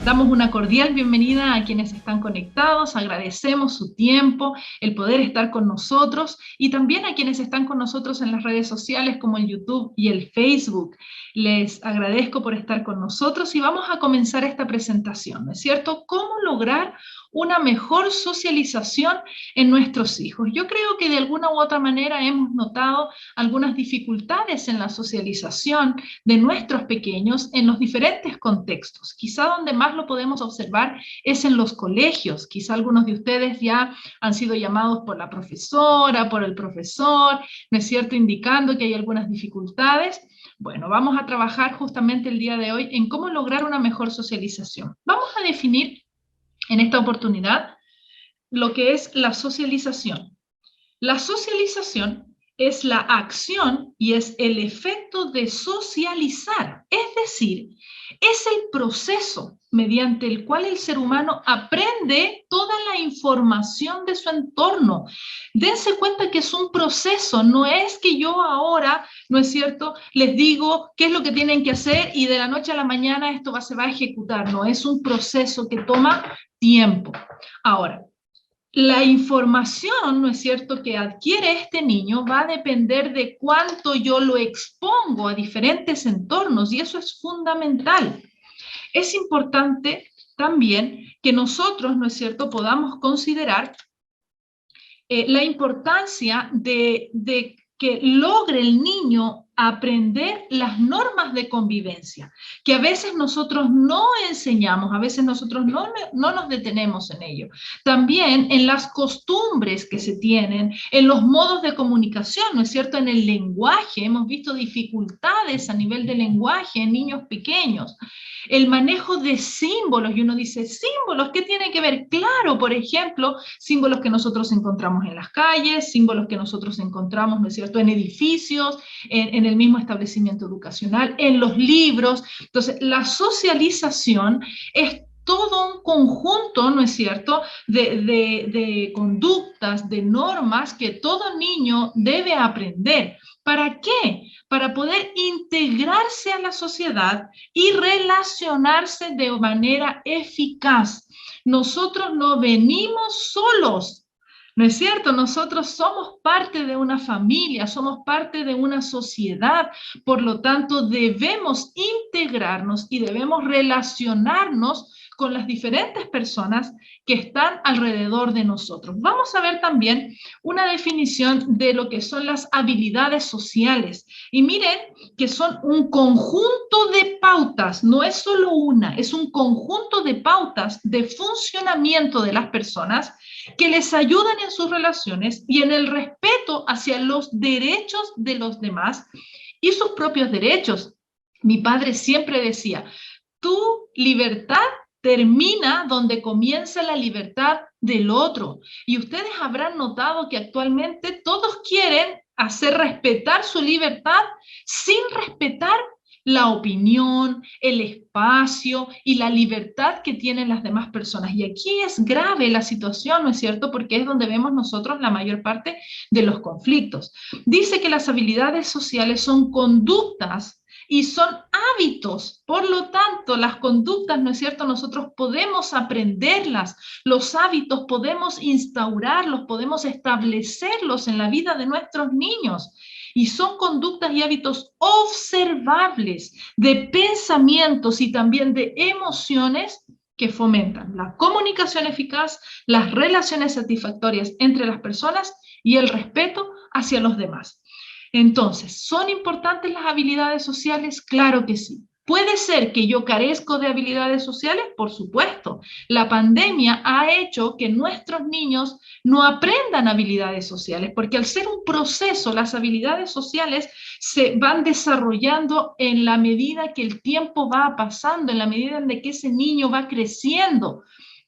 Damos una cordial bienvenida a quienes están conectados, agradecemos su tiempo, el poder estar con nosotros y también a quienes están con nosotros en las redes sociales como el YouTube y el Facebook. Les agradezco por estar con nosotros y vamos a comenzar esta presentación, ¿no es cierto? ¿Cómo lograr una mejor socialización en nuestros hijos? Yo creo que de alguna u otra manera hemos notado algunas dificultades en la socialización de nuestros pequeños en los diferentes contextos. Quizá donde más lo podemos observar es en los colegios. Quizá algunos de ustedes ya han sido llamados por la profesora, por el profesor, ¿no es cierto?, indicando que hay algunas dificultades. Bueno, vamos a trabajar justamente el día de hoy en cómo lograr una mejor socialización. Vamos a definir en esta oportunidad lo que es la socialización. La socialización es la acción y es el efecto de socializar, es decir, es el proceso mediante el cual el ser humano aprende toda la información de su entorno. Dense cuenta que es un proceso, no es que yo ahora, ¿no es cierto?, les digo qué es lo que tienen que hacer y de la noche a la mañana esto se va a ejecutar, no, es un proceso que toma tiempo. Ahora, la información, ¿no es cierto?, que adquiere este niño va a depender de cuánto yo lo expongo a diferentes entornos y eso es fundamental. Es importante también que nosotros, ¿no es cierto?, podamos considerar la importancia de que logre el niño aprender las normas de convivencia, que a veces nosotros no enseñamos, a veces nosotros no nos detenemos en ello. También en las costumbres que se tienen, en los modos de comunicación, ¿no es cierto?, en el lenguaje, hemos visto dificultades a nivel de lenguaje en niños pequeños. El manejo de símbolos, y uno dice, ¿símbolos? ¿Qué tiene que ver? Claro, por ejemplo, símbolos que nosotros encontramos en las calles, símbolos que nosotros encontramos, ¿no es cierto?, en edificios, en el mismo establecimiento educacional, en los libros. Entonces, la socialización es todo un conjunto, ¿no es cierto?, de conductas, de normas que todo niño debe aprender. ¿Para qué? Para poder integrarse a la sociedad y relacionarse de manera eficaz. Nosotros no venimos solos, ¿no es cierto? Nosotros somos parte de una familia, somos parte de una sociedad, por lo tanto debemos integrarnos y debemos relacionarnos con las diferentes personas que están alrededor de nosotros. Vamos a ver también una definición de lo que son las habilidades sociales. Y miren que son un conjunto de pautas, no es solo una, es un conjunto de pautas de funcionamiento de las personas que les ayudan en sus relaciones y en el respeto hacia los derechos de los demás y sus propios derechos. Mi padre siempre decía, tu libertad termina donde comienza la libertad del otro. Y ustedes habrán notado que actualmente todos quieren hacer respetar su libertad sin respetar la opinión, el espacio y la libertad que tienen las demás personas. Y aquí es grave la situación, ¿no es cierto?, porque es donde vemos nosotros la mayor parte de los conflictos. Dice que las habilidades sociales son conductas y son hábitos. Por lo tanto, las conductas, ¿no es cierto?, nosotros podemos aprenderlas, los hábitos podemos instaurarlos, podemos establecerlos en la vida de nuestros niños. Y son conductas y hábitos observables de pensamientos y también de emociones que fomentan la comunicación eficaz, las relaciones satisfactorias entre las personas y el respeto hacia los demás. Entonces, ¿son importantes las habilidades sociales? Claro que sí. ¿Puede ser que yo carezco de habilidades sociales? Por supuesto. La pandemia ha hecho que nuestros niños no aprendan habilidades sociales, porque al ser un proceso, las habilidades sociales se van desarrollando en la medida que el tiempo va pasando, en la medida en que ese niño va creciendo.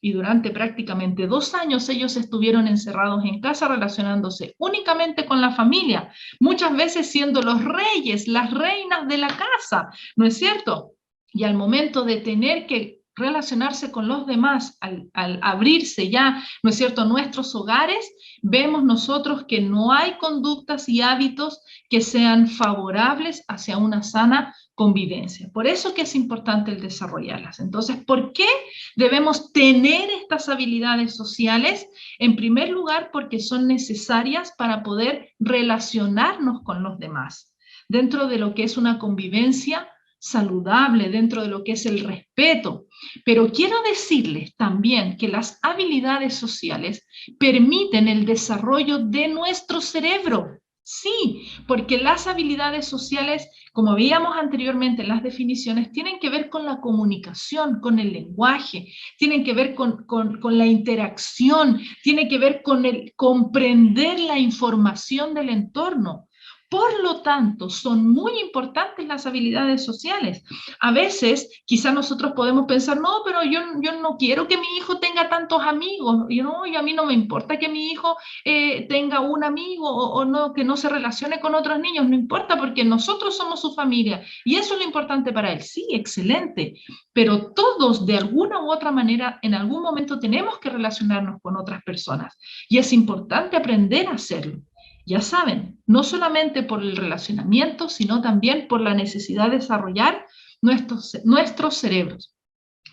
Y durante prácticamente 2 años ellos estuvieron encerrados en casa relacionándose únicamente con la familia, muchas veces siendo los reyes, las reinas de la casa, ¿no es cierto? Y al momento de tener que relacionarse con los demás, al abrirse ya, ¿no es cierto?, nuestros hogares, vemos nosotros que no hay conductas y hábitos que sean favorables hacia una sana convivencia. Por eso que es importante el desarrollarlas. Entonces, ¿por qué debemos tener estas habilidades sociales? En primer lugar, porque son necesarias para poder relacionarnos con los demás, dentro de lo que es una convivencia saludable, dentro de lo que es el respeto. Pero quiero decirles también que las habilidades sociales permiten el desarrollo de nuestro cerebro. Sí, porque las habilidades sociales, como veíamos anteriormente en las definiciones, tienen que ver con la comunicación, con el lenguaje, tienen que ver con la interacción, tienen que ver con el comprender la información del entorno. Por lo tanto, son muy importantes las habilidades sociales. A veces, quizá nosotros podemos pensar, no, pero yo no quiero que mi hijo tenga tantos amigos, y a mí no me importa que mi hijo tenga un amigo o no, que no se relacione con otros niños, no importa porque nosotros somos su familia y eso es lo importante para él. Sí, excelente, pero todos de alguna u otra manera en algún momento tenemos que relacionarnos con otras personas y es importante aprender a hacerlo. Ya saben, no solamente por el relacionamiento, sino también por la necesidad de desarrollar nuestros cerebros.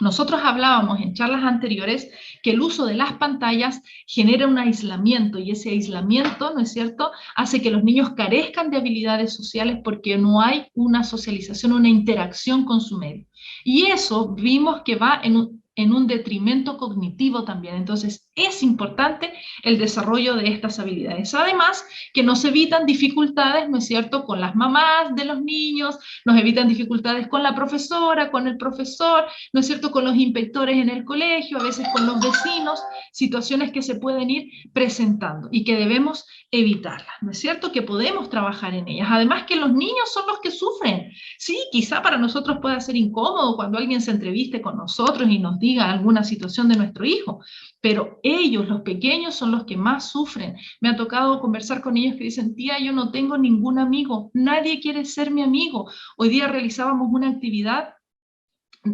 Nosotros hablábamos en charlas anteriores que el uso de las pantallas genera un aislamiento y ese aislamiento, ¿no es cierto?, hace que los niños carezcan de habilidades sociales porque no hay una socialización, una interacción con su medio. Y eso vimos que va en un detrimento cognitivo también. Entonces, es importante el desarrollo de estas habilidades. Además, que nos evitan dificultades, ¿no es cierto?, con las mamás de los niños, nos evitan dificultades con la profesora, con el profesor, ¿no es cierto?, con los inspectores en el colegio, a veces con los vecinos, situaciones que se pueden ir presentando y que debemos evitarlas, ¿no es cierto?, que podemos trabajar en ellas. Además que los niños son los que sufren. Sí, quizá para nosotros pueda ser incómodo cuando alguien se entreviste con nosotros y nos diga alguna situación de nuestro hijo, pero ellos, los pequeños, son los que más sufren. Me ha tocado conversar con ellos que dicen, tía, yo no tengo ningún amigo, nadie quiere ser mi amigo. Hoy día realizábamos una actividad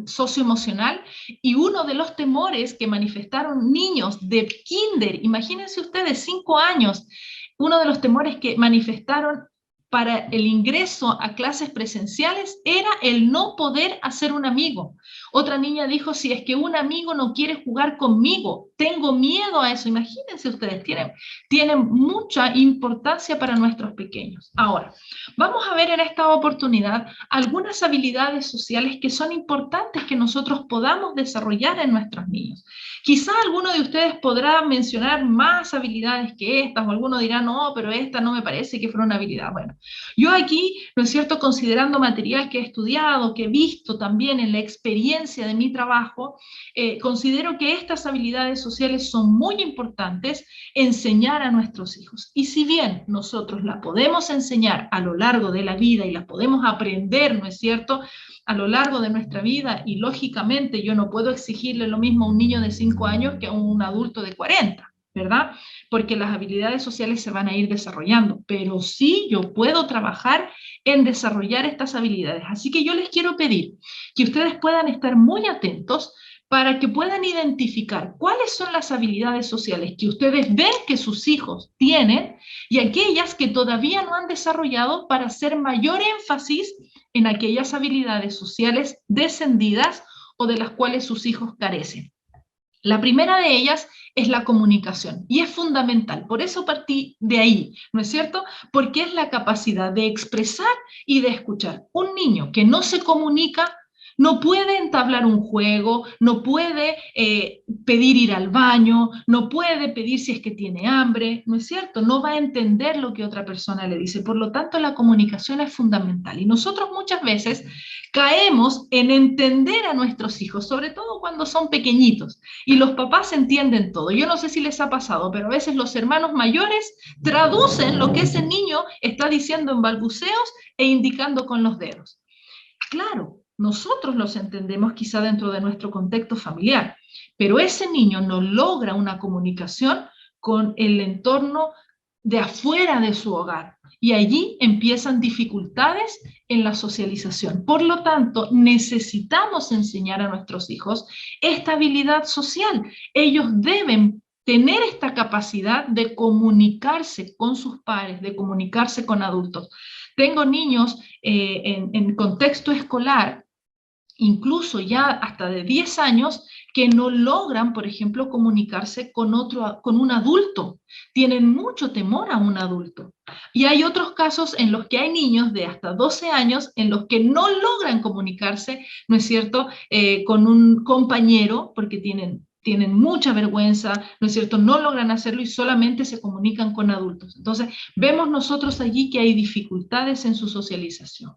socioemocional y uno de los temores que manifestaron niños de kinder, imagínense ustedes, 5 años, uno de los temores que manifestaron para el ingreso a clases presenciales era el no poder hacer un amigo. Otra niña dijo, si es que un amigo no quiere jugar conmigo, tengo miedo a eso. Imagínense ustedes, tienen mucha importancia para nuestros pequeños. Ahora, vamos a ver en esta oportunidad algunas habilidades sociales que son importantes que nosotros podamos desarrollar en nuestros niños. Quizá alguno de ustedes podrá mencionar más habilidades que estas, o alguno dirá, no, pero esta no me parece que fuera una habilidad. Bueno, yo aquí, ¿no es cierto?, considerando material que he estudiado, que he visto también en la experiencia de mi trabajo, considero que estas habilidades sociales son muy importantes enseñar a nuestros hijos. Y si bien nosotros la podemos enseñar a lo largo de la vida y la podemos aprender, ¿no es cierto?, a lo largo de nuestra vida, y lógicamente yo no puedo exigirle lo mismo a un niño de 5 años que a un adulto de 40, ¿verdad? Porque las habilidades sociales se van a ir desarrollando, pero sí yo puedo trabajar en desarrollar estas habilidades. Así que yo les quiero pedir que ustedes puedan estar muy atentos para que puedan identificar cuáles son las habilidades sociales que ustedes ven que sus hijos tienen y aquellas que todavía no han desarrollado para hacer mayor énfasis en aquellas habilidades sociales descendidas o de las cuales sus hijos carecen. La primera de ellas es la comunicación y es fundamental, por eso partí de ahí, ¿no es cierto? Porque es la capacidad de expresar y de escuchar. Un niño que no se comunica no puede entablar un juego, no puede pedir ir al baño, no puede pedir si es que tiene hambre, ¿no es cierto? No va a entender lo que otra persona le dice. Por lo tanto, la comunicación es fundamental. Y nosotros muchas veces caemos en entender a nuestros hijos, sobre todo cuando son pequeñitos, y los papás entienden todo. Yo no sé si les ha pasado, pero a veces los hermanos mayores traducen lo que ese niño está diciendo en balbuceos e indicando con los dedos. Claro, nosotros los entendemos quizá dentro de nuestro contexto familiar, pero ese niño no logra una comunicación con el entorno de afuera de su hogar y allí empiezan dificultades en la socialización. Por lo tanto, necesitamos enseñar a nuestros hijos esta habilidad social. Ellos deben tener esta capacidad de comunicarse con sus pares, de comunicarse con adultos. Tengo niños en contexto escolar, incluso ya hasta de 10 años, que no logran, por ejemplo, comunicarse con un adulto. Tienen mucho temor a un adulto. Y hay otros casos en los que hay niños de hasta 12 años en los que no logran comunicarse, ¿no es cierto?, con un compañero porque tienen mucha vergüenza, ¿no es cierto?, no logran hacerlo y solamente se comunican con adultos. Entonces, vemos nosotros allí que hay dificultades en su socialización.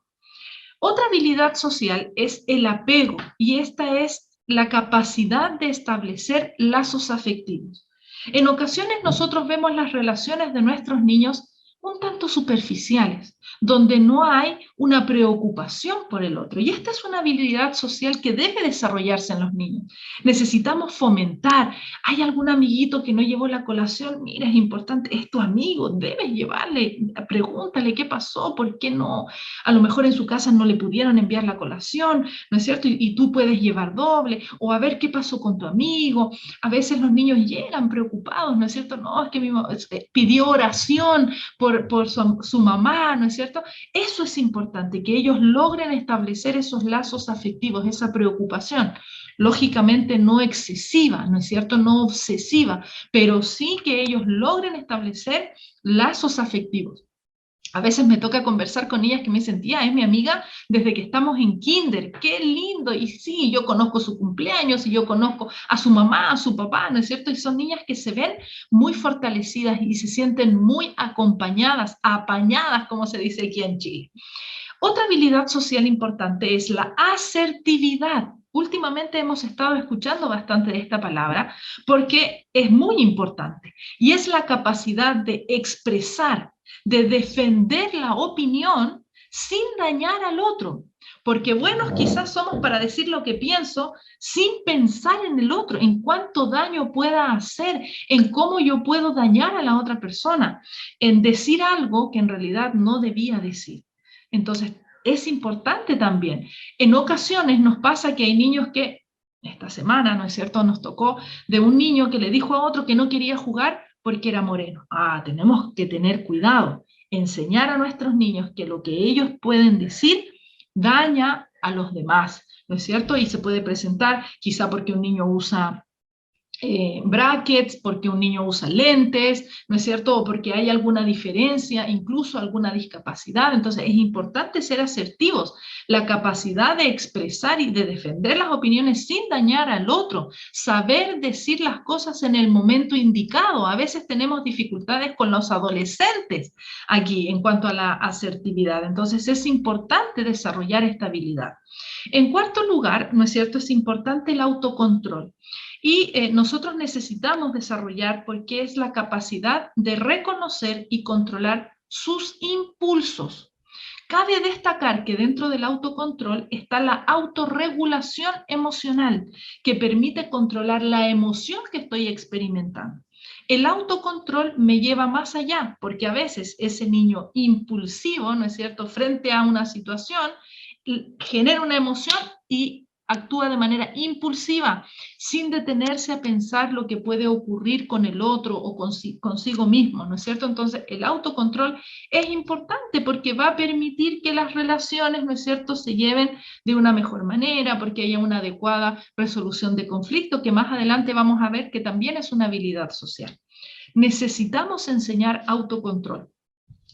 Otra habilidad social es el apego, y esta es la capacidad de establecer lazos afectivos. En ocasiones nosotros vemos las relaciones de nuestros niños un tanto superficiales, donde no hay una preocupación por el otro. Y esta es una habilidad social que debe desarrollarse en los niños. Necesitamos fomentar. ¿Hay algún amiguito que no llevó la colación? Mira, es importante, es tu amigo, debes llevarle, pregúntale qué pasó, por qué no. A lo mejor en su casa no le pudieron enviar la colación, ¿no es cierto? Y tú puedes llevar doble, o a ver qué pasó con tu amigo. A veces los niños llegan preocupados, ¿no es cierto? No, es que pidió oración por su mamá, ¿no es cierto? Eso es importante, que ellos logren establecer esos lazos afectivos, esa preocupación. Lógicamente no excesiva, ¿no es cierto? No obsesiva, pero sí que ellos logren establecer lazos afectivos. A veces me toca conversar con ellas que me dicen, tía, es mi amiga desde que estamos en kinder, qué lindo, y sí, yo conozco su cumpleaños, y yo conozco a su mamá, a su papá, ¿no es cierto? Y son niñas que se ven muy fortalecidas y se sienten muy acompañadas, apañadas, como se dice aquí en Chile. Otra habilidad social importante es la asertividad. Últimamente hemos estado escuchando bastante de esta palabra porque es muy importante y es la capacidad de expresar, de defender la opinión sin dañar al otro. Porque buenos quizás somos para decir lo que pienso sin pensar en el otro, en cuánto daño pueda hacer, en cómo yo puedo dañar a la otra persona, en decir algo que en realidad no debía decir. Entonces, es importante también. En ocasiones nos pasa que hay niños que, esta semana, ¿no es cierto?, nos tocó de un niño que le dijo a otro que no quería jugar porque era moreno. Tenemos que tener cuidado, enseñar a nuestros niños que lo que ellos pueden decir daña a los demás, ¿no es cierto? Y se puede presentar quizá porque un niño usa brackets, porque un niño usa lentes, ¿no es cierto? O porque hay alguna diferencia, incluso alguna discapacidad. Entonces es importante ser asertivos, la capacidad de expresar y de defender las opiniones sin dañar al otro, saber decir las cosas en el momento indicado. A veces tenemos dificultades con los adolescentes aquí en cuanto a la asertividad. Entonces es importante desarrollar esta habilidad. En cuarto lugar, ¿no es cierto?, es importante el autocontrol. Y nosotros necesitamos desarrollar porque es la capacidad de reconocer y controlar sus impulsos. Cabe destacar que dentro del autocontrol está la autorregulación emocional, que permite controlar la emoción que estoy experimentando. El autocontrol me lleva más allá, porque a veces ese niño impulsivo, ¿no es cierto?, frente a una situación, genera una emoción y actúa de manera impulsiva, sin detenerse a pensar lo que puede ocurrir con el otro o consigo mismo, ¿no es cierto? Entonces, el autocontrol es importante porque va a permitir que las relaciones, ¿no es cierto?, se lleven de una mejor manera, porque haya una adecuada resolución de conflicto, que más adelante vamos a ver que también es una habilidad social. Necesitamos enseñar autocontrol.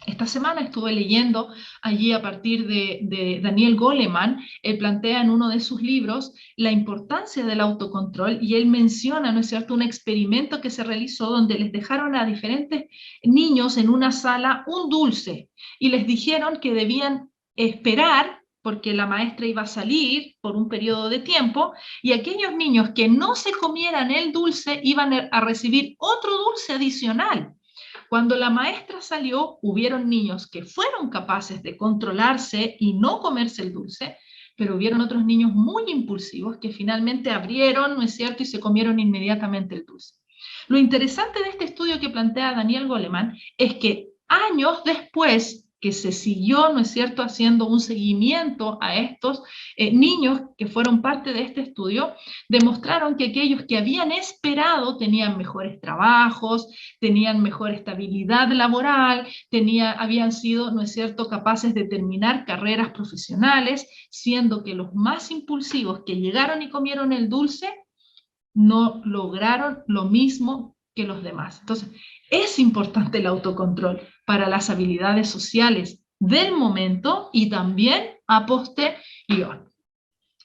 Esta semana estuve leyendo allí a partir de Daniel Goleman. Él plantea en uno de sus libros la importancia del autocontrol y él menciona, ¿no es cierto?, un experimento que se realizó donde les dejaron a diferentes niños en una sala un dulce y les dijeron que debían esperar porque la maestra iba a salir por un periodo de tiempo y aquellos niños que no se comieran el dulce iban a recibir otro dulce adicional. Cuando la maestra salió, hubieron niños que fueron capaces de controlarse y no comerse el dulce, pero hubieron otros niños muy impulsivos que finalmente abrieron, ¿no es cierto?, y se comieron inmediatamente el dulce. Lo interesante de este estudio que plantea Daniel Goleman es que años después, que se siguió, ¿no es cierto?, haciendo un seguimiento a estos niños que fueron parte de este estudio, demostraron que aquellos que habían esperado tenían mejores trabajos, tenían mejor estabilidad laboral, habían sido, ¿no es cierto?, capaces de terminar carreras profesionales, siendo que los más impulsivos que llegaron y comieron el dulce no lograron lo mismo que los demás. Entonces, es importante el autocontrol para las habilidades sociales del momento y también a posterior.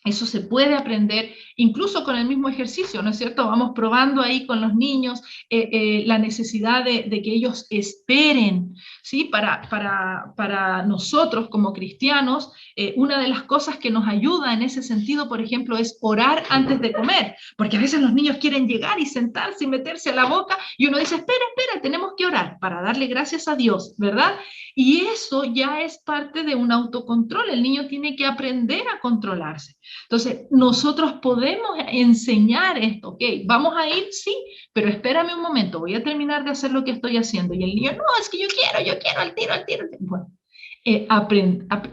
Eso se puede aprender incluso con el mismo ejercicio, ¿no es cierto? Vamos probando ahí con los niños la necesidad de que ellos esperen, ¿sí? Para nosotros como cristianos, una de las cosas que nos ayuda en ese sentido, por ejemplo, es orar antes de comer, porque a veces los niños quieren llegar y sentarse y meterse a la boca, y uno dice, espera, espera, tenemos que orar para darle gracias a Dios, ¿verdad? Y eso ya es parte de un autocontrol, el niño tiene que aprender a controlarse. Entonces, nosotros podemos enseñar esto, ok, vamos a ir, sí, pero espérame un momento, voy a terminar de hacer lo que estoy haciendo. Y el niño, no, es que yo quiero, al tiro, al tiro. Bueno,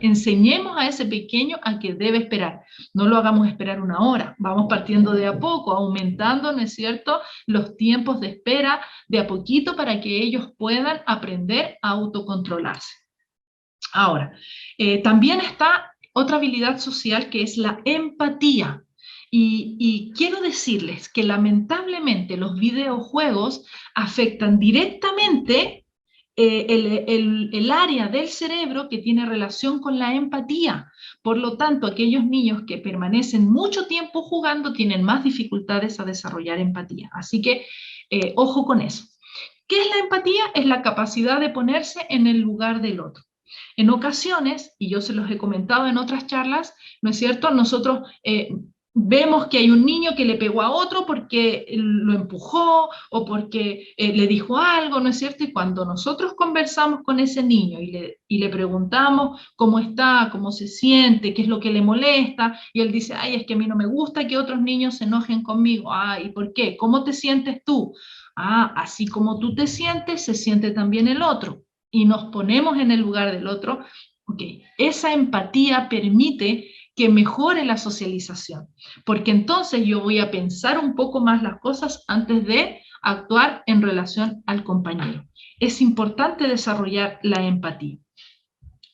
enseñemos a ese pequeño a que debe esperar. No lo hagamos esperar una hora, vamos partiendo de a poco, aumentando, ¿no es cierto?, los tiempos de espera de a poquito para que ellos puedan aprender a autocontrolarse. Ahora, también está otra habilidad social que es la empatía. Y quiero decirles que lamentablemente los videojuegos afectan directamente el área del cerebro que tiene relación con la empatía. Por lo tanto, aquellos niños que permanecen mucho tiempo jugando tienen más dificultades a desarrollar empatía. Así que, ojo con eso. ¿Qué es la empatía? Es la capacidad de ponerse en el lugar del otro. En ocasiones, y yo se los he comentado en otras charlas, ¿no es cierto?, nosotros vemos que hay un niño que le pegó a otro porque lo empujó o porque le dijo algo, ¿no es cierto? Y cuando nosotros conversamos con ese niño y le preguntamos cómo está, cómo se siente, qué es lo que le molesta, y él dice, ay, es que a mí no me gusta que otros niños se enojen conmigo. Ah, ¿y por qué? ¿Cómo te sientes tú? Ah, así como tú te sientes, se siente también el otro. Y nos ponemos en el lugar del otro, okay, esa empatía permite que mejore la socialización, porque entonces yo voy a pensar un poco más las cosas antes de actuar en relación al compañero. Es importante desarrollar la empatía.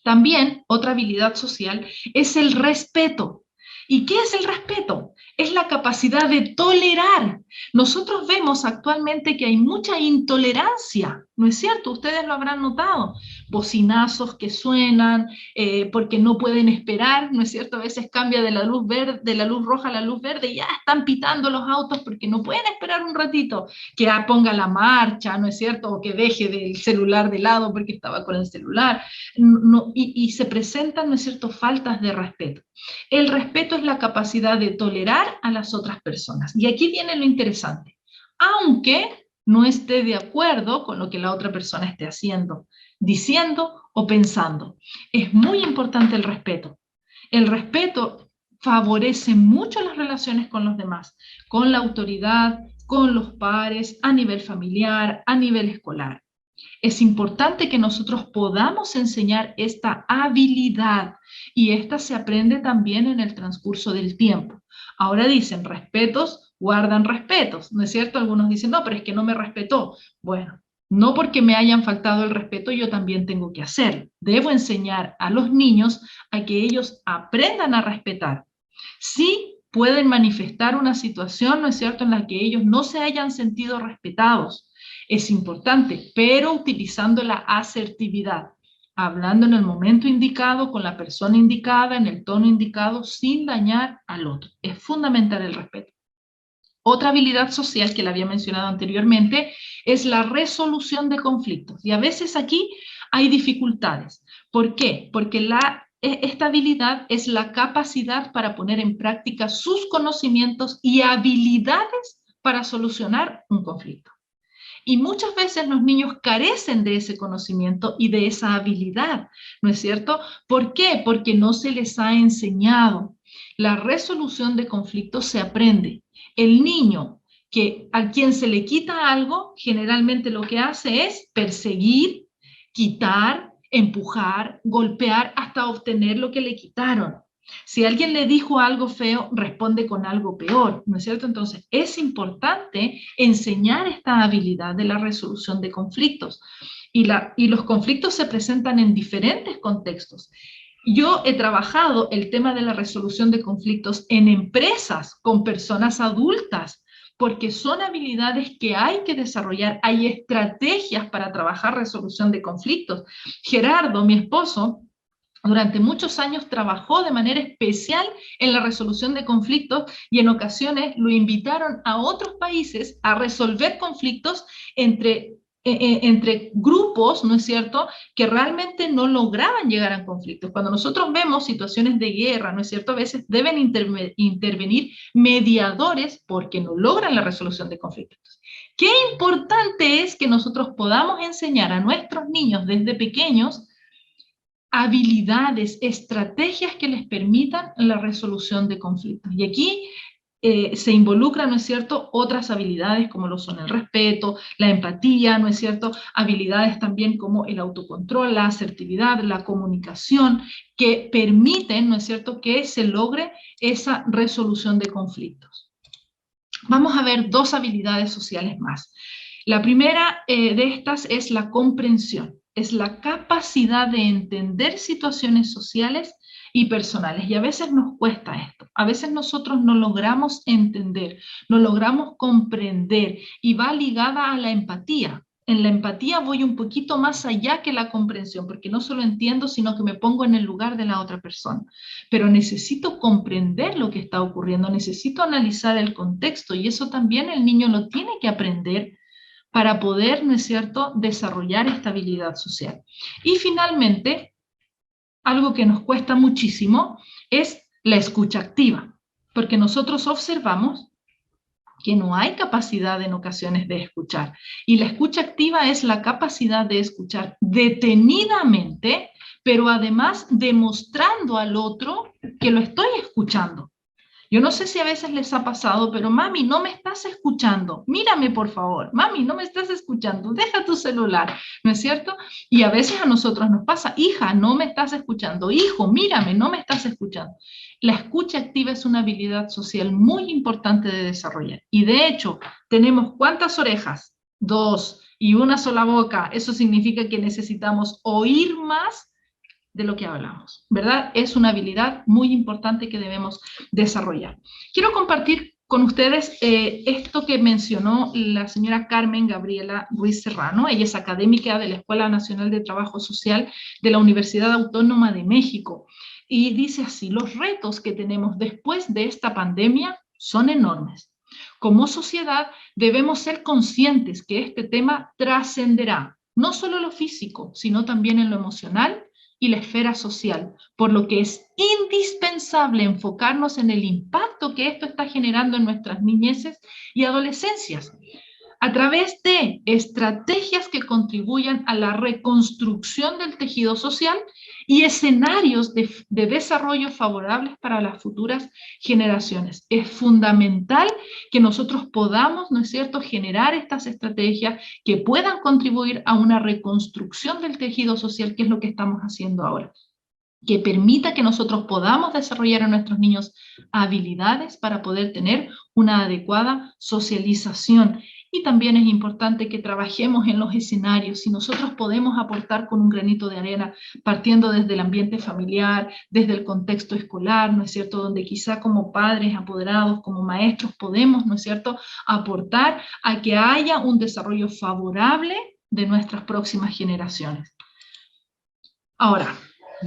También otra habilidad social es el respeto. ¿Y qué es el respeto? Es la capacidad de tolerar. Nosotros vemos actualmente que hay mucha intolerancia, ¿no es cierto? Ustedes lo habrán notado. Bocinazos que suenan porque no pueden esperar, ¿no es cierto? A veces cambia de la luz verde, de la luz roja a la luz verde y ya están pitando los autos porque no pueden esperar un ratito que ponga la marcha, ¿no es cierto? O que deje del celular de lado porque estaba con el celular. No, y se presentan, ¿no es cierto?, faltas de respeto. El respeto es la capacidad de tolerar a las otras personas. Y aquí viene lo interesante. Aunque no esté de acuerdo con lo que la otra persona esté haciendo, diciendo o pensando. Es muy importante el respeto. El respeto favorece mucho las relaciones con los demás, con la autoridad, con los pares, a nivel familiar, a nivel escolar. Es importante que nosotros podamos enseñar esta habilidad y esta se aprende también en el transcurso del tiempo. Ahora dicen, respetos guardan respetos, ¿no es cierto? Algunos dicen, no, pero es que no me respetó. Bueno, no porque me hayan faltado el respeto, yo también tengo que hacerlo. Debo enseñar a los niños a que ellos aprendan a respetar. Sí pueden manifestar una situación, ¿no es cierto?, en la que ellos no se hayan sentido respetados. Es importante, pero utilizando la asertividad, hablando en el momento indicado, con la persona indicada, en el tono indicado, sin dañar al otro. Es fundamental el respeto. Otra habilidad social que la había mencionado anteriormente es la resolución de conflictos. Y a veces aquí hay dificultades. ¿Por qué? Porque esta habilidad es la capacidad para poner en práctica sus conocimientos y habilidades para solucionar un conflicto. Y muchas veces los niños carecen de ese conocimiento y de esa habilidad, ¿no es cierto? ¿Por qué? Porque no se les ha enseñado. La resolución de conflictos se aprende. El niño a quien se le quita algo, generalmente lo que hace es perseguir, quitar empujar, golpear hasta obtener lo que le quitaron. Si alguien le dijo algo feo, responde con algo peor, ¿no es cierto? Entonces, es importante enseñar esta habilidad de la resolución de conflictos. Y los conflictos se presentan en diferentes contextos. Yo he trabajado el tema de la resolución de conflictos en empresas con personas adultas, porque son habilidades que hay que desarrollar, hay estrategias para trabajar resolución de conflictos. Gerardo, mi esposo, durante muchos años trabajó de manera especial en la resolución de conflictos y en ocasiones lo invitaron a otros países a resolver conflictos entre grupos, ¿no es cierto?, que realmente no lograban llegar a conflictos. Cuando nosotros vemos situaciones de guerra, ¿no es cierto?, a veces deben intervenir mediadores porque no logran la resolución de conflictos. Qué importante es que nosotros podamos enseñar a nuestros niños desde pequeños habilidades, estrategias que les permitan la resolución de conflictos. Y aquí se involucran, ¿no es cierto?, otras habilidades como lo son el respeto, la empatía, ¿no es cierto?, habilidades también como el autocontrol, la asertividad, la comunicación, que permiten, ¿no es cierto?, que se logre esa resolución de conflictos. Vamos a ver dos habilidades sociales más. La primera de estas es la comprensión. Es la capacidad de entender situaciones sociales y personales. Y a veces nos cuesta esto. A veces nosotros no logramos entender, no logramos comprender y va ligada a la empatía. En la empatía voy un poquito más allá que la comprensión, porque no solo entiendo, sino que me pongo en el lugar de la otra persona. Pero necesito comprender lo que está ocurriendo, necesito analizar el contexto y eso también el niño lo tiene que aprender para poder, ¿no es cierto?, desarrollar esta habilidad social. Y finalmente, algo que nos cuesta muchísimo es la escucha activa, porque nosotros observamos que no hay capacidad en ocasiones de escuchar. Y la escucha activa es la capacidad de escuchar detenidamente, pero además demostrando al otro que lo estoy escuchando. Yo no sé si a veces les ha pasado, pero mami, no me estás escuchando, mírame por favor, mami, no me estás escuchando, deja tu celular, ¿no es cierto? Y a veces a nosotros nos pasa, hija, no me estás escuchando, hijo, mírame, no me estás escuchando. La escucha activa es una habilidad social muy importante de desarrollar. Y de hecho, tenemos ¿cuántas orejas? 2 y una sola boca. Eso significa que necesitamos oír más de lo que hablamos, ¿verdad? Es una habilidad muy importante que debemos desarrollar. Quiero compartir con ustedes esto que mencionó la señora Carmen Gabriela Ruiz Serrano. Ella es académica de la Escuela Nacional de Trabajo Social de la Universidad Autónoma de México. Y dice así, los retos que tenemos después de esta pandemia son enormes. Como sociedad debemos ser conscientes que este tema trascenderá, no solo en lo físico, sino también en lo emocional y la esfera social, por lo que es indispensable enfocarnos en el impacto que esto está generando en nuestras niñeces y adolescencias, a través de estrategias que contribuyan a la reconstrucción del tejido social y escenarios de desarrollo favorables para las futuras generaciones. Es fundamental que nosotros podamos, ¿no es cierto?, generar estas estrategias que puedan contribuir a una reconstrucción del tejido social, que es lo que estamos haciendo ahora, que permita que nosotros podamos desarrollar en nuestros niños habilidades para poder tener una adecuada socialización. Y también es importante que trabajemos en los escenarios. Si nosotros podemos aportar con un granito de arena, partiendo desde el ambiente familiar, desde el contexto escolar, ¿no es cierto?, donde quizá como padres, apoderados, como maestros podemos, ¿no es cierto?, aportar a que haya un desarrollo favorable de nuestras próximas generaciones. Ahora,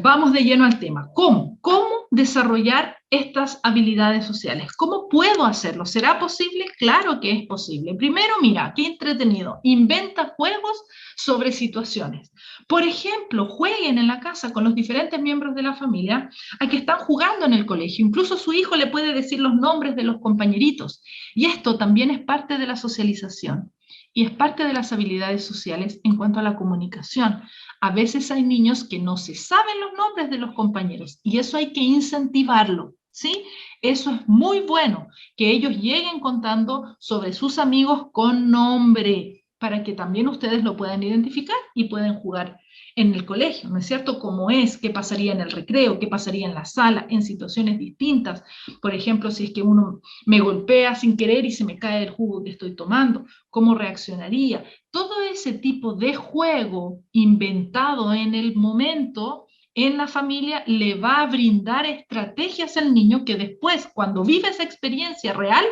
vamos de lleno al tema. ¿Cómo? ¿Cómo desarrollar estas habilidades sociales? ¿Cómo puedo hacerlo? ¿Será posible? Claro que es posible. Primero, mira, qué entretenido. Inventa juegos sobre situaciones. Por ejemplo, jueguen en la casa con los diferentes miembros de la familia a que están jugando en el colegio. Incluso su hijo le puede decir los nombres de los compañeritos. Y esto también es parte de la socialización. Y es parte de las habilidades sociales en cuanto a la comunicación. A veces hay niños que no se saben los nombres de los compañeros y eso hay que incentivarlo, ¿sí? Eso es muy bueno, que ellos lleguen contando sobre sus amigos con nombre, para que también ustedes lo puedan identificar y puedan jugar en el colegio, ¿no es cierto? ¿Cómo es? ¿Qué pasaría en el recreo? ¿Qué pasaría en la sala? En situaciones distintas. Por ejemplo, si es que uno me golpea sin querer y se me cae el jugo que estoy tomando, ¿cómo reaccionaría? Todo ese tipo de juego inventado en el momento en la familia le va a brindar estrategias al niño que después, cuando vive esa experiencia real,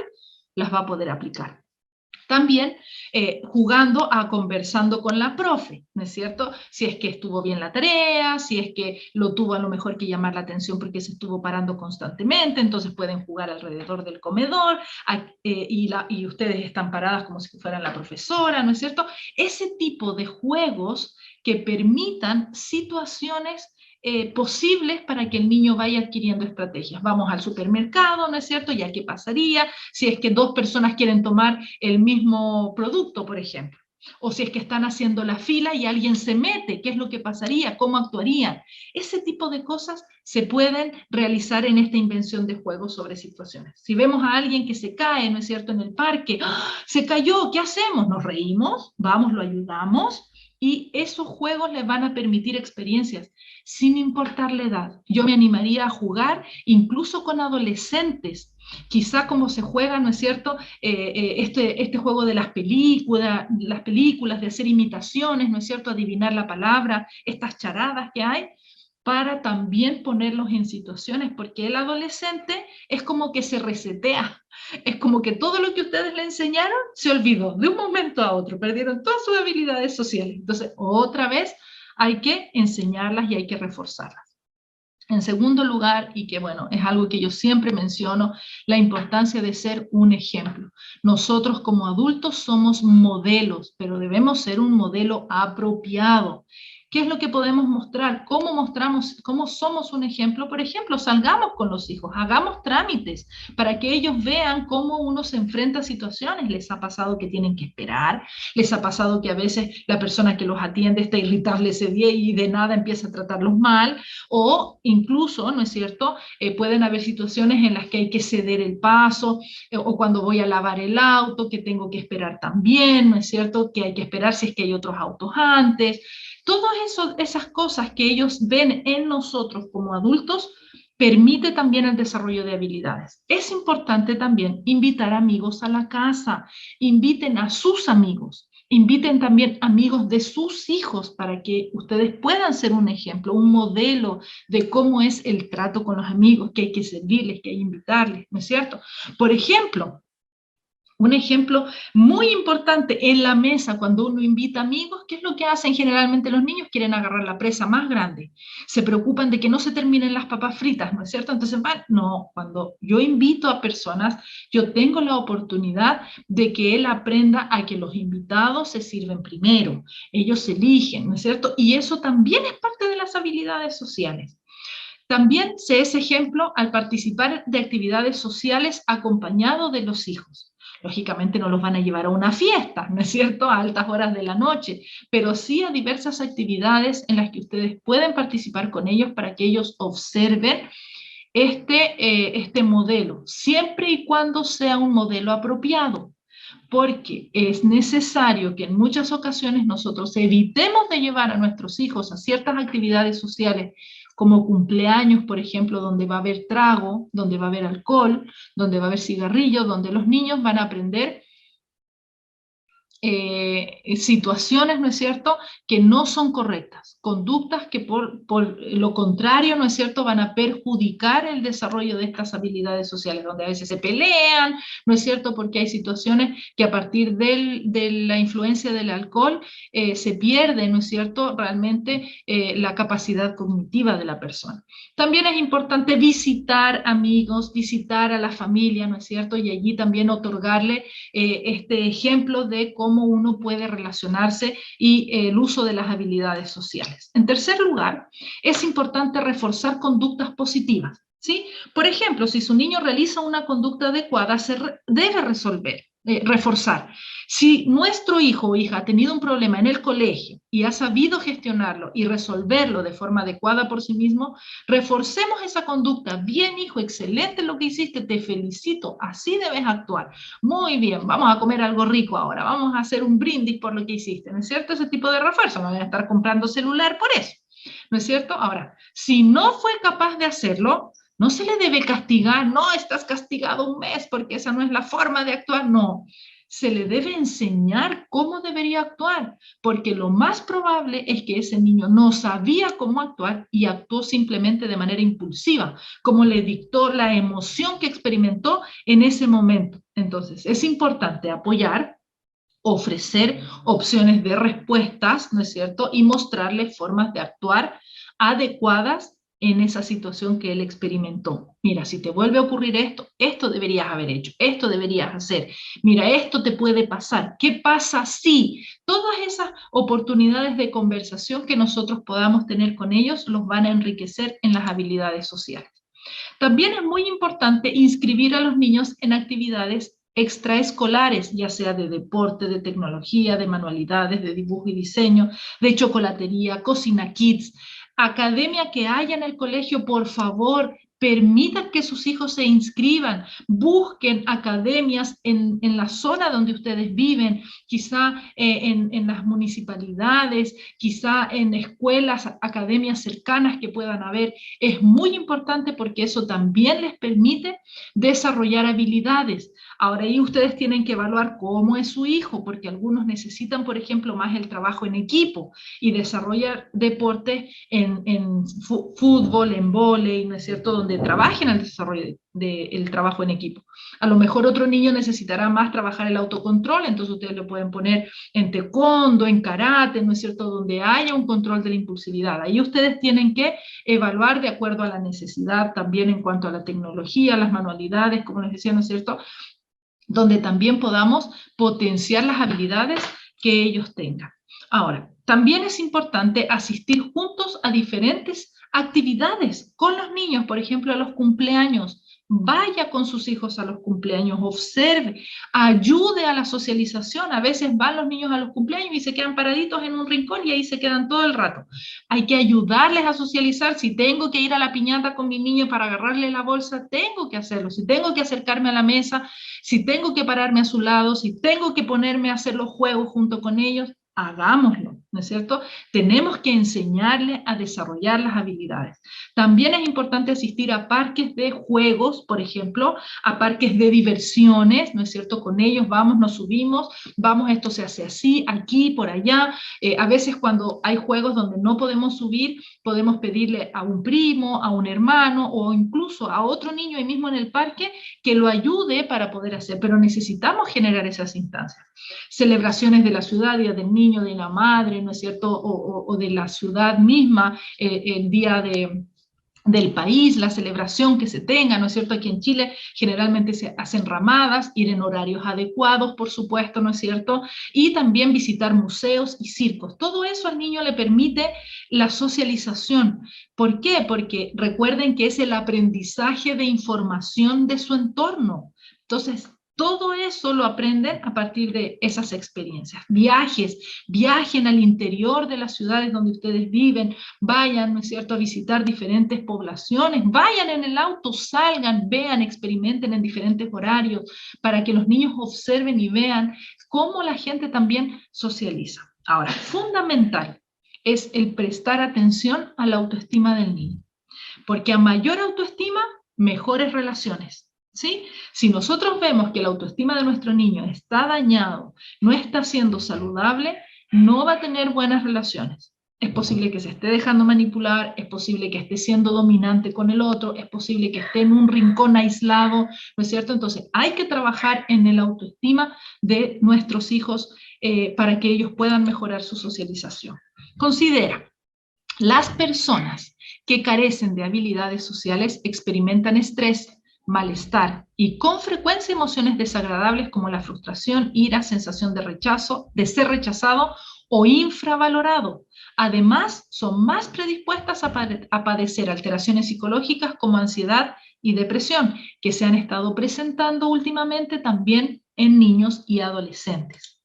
las va a poder aplicar. También jugando a conversando con la profe, ¿no es cierto? Si es que estuvo bien la tarea, si es que lo tuvo a lo mejor que llamar la atención porque se estuvo parando constantemente, entonces pueden jugar alrededor del comedor y ustedes están paradas como si fueran la profesora, ¿no es cierto? Ese tipo de juegos que permitan situaciones posibles para que el niño vaya adquiriendo estrategias. Vamos al supermercado, ¿no es cierto? ¿Ya qué pasaría si es que dos personas quieren tomar el mismo producto, por ejemplo? O si es que están haciendo la fila y alguien se mete, ¿qué es lo que pasaría? ¿Cómo actuarían? Ese tipo de cosas se pueden realizar en esta invención de juegos sobre situaciones. Si vemos a alguien que se cae, ¿no es cierto?, en el parque, ¡ah! Se cayó, ¿qué hacemos? ¿Nos reímos? ¿Vamos, lo ayudamos? Y esos juegos les van a permitir experiencias sin importar la edad. Yo me animaría a jugar incluso con adolescentes, quizá como se juega, ¿no es cierto?, este juego de las películas, de hacer imitaciones, ¿no es cierto?, adivinar la palabra, estas charadas que hay, para también ponerlos en situaciones, porque el adolescente es como que se resetea, es como que todo lo que ustedes le enseñaron se olvidó de un momento a otro, perdieron todas sus habilidades sociales. Entonces, otra vez hay que enseñarlas y hay que reforzarlas. En segundo lugar, y que bueno, es algo que yo siempre menciono, la importancia de ser un ejemplo. Nosotros como adultos somos modelos, pero debemos ser un modelo apropiado. ¿Qué es lo que podemos mostrar? ¿Cómo mostramos, cómo somos un ejemplo? Por ejemplo, salgamos con los hijos, hagamos trámites para que ellos vean cómo uno se enfrenta a situaciones. ¿Les ha pasado que tienen que esperar? ¿Les ha pasado que a veces la persona que los atiende está irritable ese día y de nada empieza a tratarlos mal? O incluso, ¿no es cierto?, pueden haber situaciones en las que hay que ceder el paso, o cuando voy a lavar el auto, que tengo que esperar también, ¿no es cierto?, que hay que esperar si es que hay otros autos antes. Todas esas cosas que ellos ven en nosotros como adultos permite también el desarrollo de habilidades. Es importante también invitar amigos a la casa, inviten a sus amigos. Inviten también amigos de sus hijos para que ustedes puedan ser un ejemplo, un modelo de cómo es el trato con los amigos, que hay que servirles, que hay que invitarles, ¿no es cierto? Por ejemplo, un ejemplo muy importante en la mesa, cuando uno invita amigos, ¿qué es lo que hacen generalmente los niños? Quieren agarrar la presa más grande, se preocupan de que no se terminen las papas fritas, ¿no es cierto? Entonces van, no, cuando yo invito a personas, yo tengo la oportunidad de que él aprenda a que los invitados se sirven primero, ellos eligen, ¿no es cierto? Y eso también es parte de las habilidades sociales. También se es ejemplo al participar de actividades sociales acompañado de los hijos. Lógicamente no los van a llevar a una fiesta, ¿no es cierto?, a altas horas de la noche, pero sí a diversas actividades en las que ustedes pueden participar con ellos para que ellos observen este modelo, siempre y cuando sea un modelo apropiado, porque es necesario que en muchas ocasiones nosotros evitemos de llevar a nuestros hijos a ciertas actividades sociales como cumpleaños, por ejemplo, donde va a haber trago, donde va a haber alcohol, donde va a haber cigarrillos, donde los niños van a aprender situaciones, ¿no es cierto?, que no son correctas, conductas que por lo contrario, ¿no es cierto?, van a perjudicar el desarrollo de estas habilidades sociales, donde a veces se pelean, ¿no es cierto?, porque hay situaciones que a partir de la influencia del alcohol se pierde, ¿no es cierto?, realmente la capacidad cognitiva de la persona. También es importante visitar amigos, visitar a la familia, ¿no es cierto?, y allí también otorgarle este ejemplo de cómo uno puede relacionarse y el uso de las habilidades sociales. En tercer lugar, es importante reforzar conductas positivas, ¿sí? Por ejemplo, si su niño realiza una conducta adecuada, debe resolver. reforzar. Si nuestro hijo o hija ha tenido un problema en el colegio y ha sabido gestionarlo y resolverlo de forma adecuada por sí mismo, reforcemos esa conducta. Bien, hijo, excelente lo que hiciste, te felicito, así debes actuar. Muy bien, vamos a comer algo rico ahora, vamos a hacer un brindis por lo que hiciste, ¿no es cierto? Ese tipo de refuerzo, no voy a estar comprando celular por eso, ¿no es cierto? Ahora, si no fue capaz de hacerlo, no se le debe castigar, no, estás castigado un mes porque esa no es la forma de actuar, no. Se le debe enseñar cómo debería actuar, porque lo más probable es que ese niño no sabía cómo actuar y actuó simplemente de manera impulsiva, como le dictó la emoción que experimentó en ese momento. Entonces, es importante apoyar, ofrecer opciones de respuestas, ¿no es cierto? Y mostrarle formas de actuar adecuadas en esa situación que él experimentó. Mira, si te vuelve a ocurrir esto, esto deberías haber hecho, esto deberías hacer. Mira, esto te puede pasar. ¿Qué pasa si? Todas esas oportunidades de conversación que nosotros podamos tener con ellos los van a enriquecer en las habilidades sociales. También es muy importante inscribir a los niños en actividades extraescolares, ya sea de deporte, de tecnología, de manualidades, de dibujo y diseño, de chocolatería, cocina kids, academia que haya en el colegio, por favor, permitan que sus hijos se inscriban, busquen academias en la zona donde ustedes viven, quizá en las municipalidades, quizá en escuelas, academias cercanas que puedan haber. Es muy importante porque eso también les permite desarrollar habilidades. Ahora ahí ustedes tienen que evaluar cómo es su hijo, porque algunos necesitan, por ejemplo, más el trabajo en equipo y desarrollar deporte en fútbol, en vóley, ¿no es cierto?, donde trabajen el desarrollo del trabajo en equipo. A lo mejor otro niño necesitará más trabajar el autocontrol, entonces ustedes lo pueden poner en taekwondo, en karate, ¿no es cierto?, donde haya un control de la impulsividad. Ahí ustedes tienen que evaluar de acuerdo a la necesidad, también en cuanto a la tecnología, las manualidades, como les decía, ¿no es cierto?, donde también podamos potenciar las habilidades que ellos tengan. Ahora, también es importante asistir juntos a diferentes actividades con los niños, por ejemplo, a los cumpleaños. Vaya con sus hijos a los cumpleaños, observe, ayude a la socialización. A veces van los niños a los cumpleaños y se quedan paraditos en un rincón y ahí se quedan todo el rato. Hay que ayudarles a socializar. Si tengo que ir a la piñata con mi niño para agarrarle la bolsa, tengo que hacerlo. Si tengo que acercarme a la mesa, si tengo que pararme a su lado, si tengo que ponerme a hacer los juegos junto con ellos, hagámoslo, ¿no es cierto? Tenemos que enseñarles a desarrollar las habilidades. También es importante asistir a parques de juegos, por ejemplo, a parques de diversiones, ¿no es cierto? Con ellos vamos, nos subimos, vamos, esto se hace así, aquí, por allá. A veces cuando hay juegos donde no podemos subir, podemos pedirle a un primo, a un hermano o incluso a otro niño ahí mismo en el parque que lo ayude para poder hacer, pero necesitamos generar esas instancias. Celebraciones de la ciudad, Día del Niño, de la Madre, ¿no es cierto?, o de la ciudad misma, el día del país, la celebración que se tenga, ¿no es cierto? Aquí en Chile generalmente se hacen ramadas, ir en horarios adecuados, por supuesto, ¿no es cierto? Y también visitar museos y circos. Todo eso al niño le permite la socialización. ¿Por qué? Porque recuerden que es el aprendizaje de información de su entorno. Entonces, todo eso lo aprenden a partir de esas experiencias. Viajen al interior de las ciudades donde ustedes viven, vayan, ¿no es cierto?, a visitar diferentes poblaciones, vayan en el auto, salgan, vean, experimenten en diferentes horarios, para que los niños observen y vean cómo la gente también socializa. Ahora, fundamental es el prestar atención a la autoestima del niño, porque a mayor autoestima, mejores relaciones. ¿Sí? Si nosotros vemos que la autoestima de nuestro niño está dañado, no está siendo saludable, no va a tener buenas relaciones. Es posible que se esté dejando manipular, es posible que esté siendo dominante con el otro, es posible que esté en un rincón aislado, ¿no es cierto? Entonces hay que trabajar en el autoestima de nuestros hijos para que ellos puedan mejorar su socialización. Considera, las personas que carecen de habilidades sociales experimentan estrés, malestar y con frecuencia emociones desagradables como la frustración, ira, sensación de rechazo, de ser rechazado o infravalorado. Además, son más predispuestas a padecer alteraciones psicológicas como ansiedad y depresión, que se han estado presentando últimamente también en niños y adolescentes.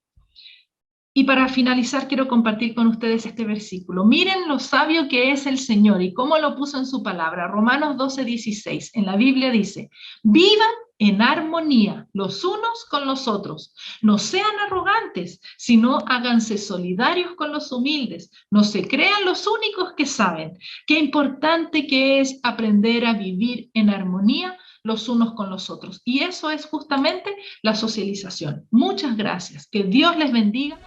Y para finalizar, quiero compartir con ustedes este versículo. Miren lo sabio que es el Señor y cómo lo puso en su palabra. Romanos 12:16. En la Biblia dice, vivan en armonía los unos con los otros. No sean arrogantes, sino háganse solidarios con los humildes. No se crean los únicos que saben. Qué importante que es aprender a vivir en armonía los unos con los otros. Y eso es justamente la socialización. Muchas gracias. Que Dios les bendiga.